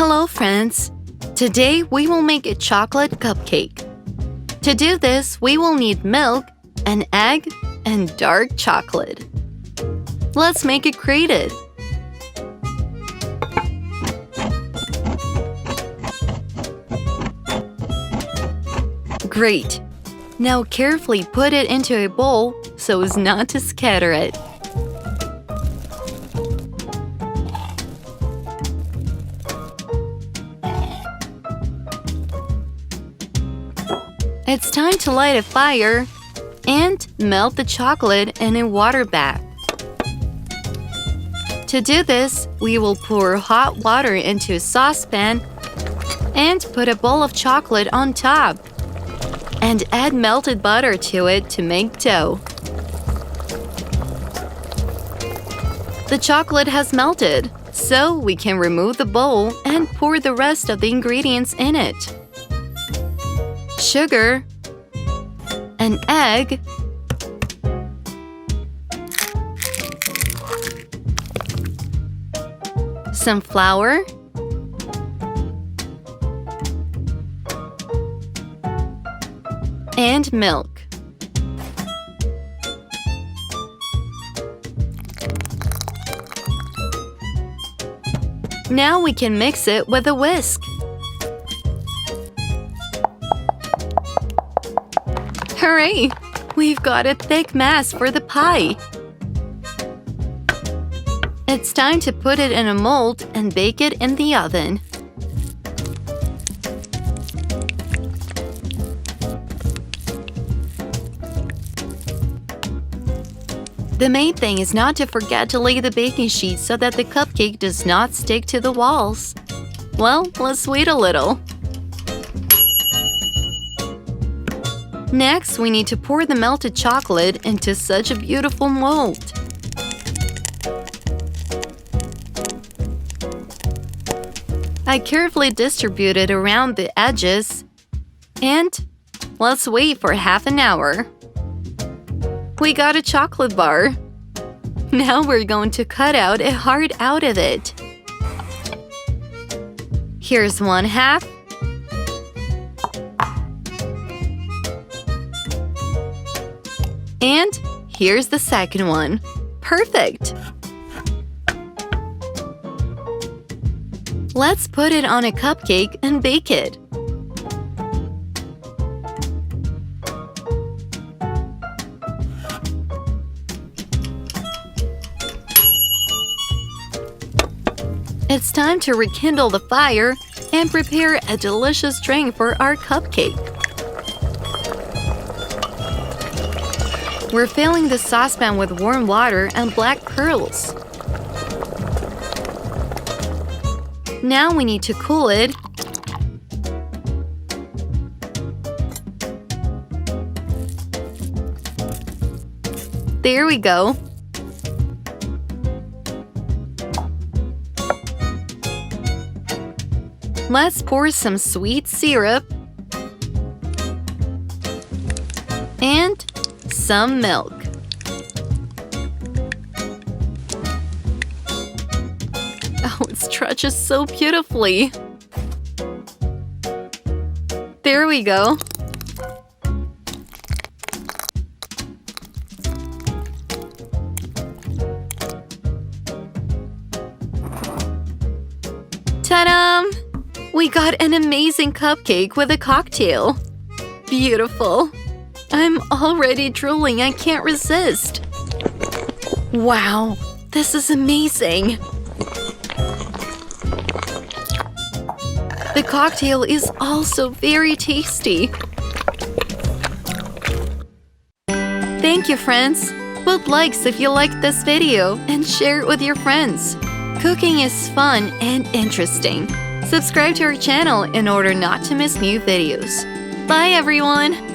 Hello friends! Today we will make a chocolate cupcake. To do this, we will need milk, an egg, and dark chocolate. Let's make it created. Great! Now carefully put it into a bowl so as not to scatter it. It's time to light a fire and melt the chocolate in a water bath. To do this, we will pour hot water into a saucepan and put a bowl of chocolate on top. And add melted butter to it to make dough. The chocolate has melted, so we can remove the bowl and pour the rest of the ingredients in it. Sugar, an egg, some flour, and milk. Now we can mix it with a whisk. Hooray! We've got a thick mass for the pie. It's time to put it in a mold and bake it in the oven. The main thing is not to forget to lay the baking sheet so that the cupcake does not stick to the walls. Well, let's wait a little. Next, we need to pour the melted chocolate into such a beautiful mold. I carefully distribute it around the edges. And let's wait for half an hour. We got a chocolate bar. Now we're going to cut out a heart out of it. Here's one half. And here's the second one. Perfect! Let's put it on a cupcake and bake it. It's time to rekindle the fire and prepare a delicious drink for our cupcake. We're filling the saucepan with warm water and black pearls. Now we need to cool it. There we go. Let's pour some sweet syrup and some milk. Oh, it stretches so beautifully. There we go. Ta-da! We got an amazing cupcake with a cocktail. Beautiful. I'm already drooling. I can't resist. Wow, this is amazing. The cocktail is also very tasty. Thank you, friends. Put likes if you liked this video and share it with your friends. Cooking is fun and interesting. Subscribe to our channel in order not to miss new videos. Bye, everyone!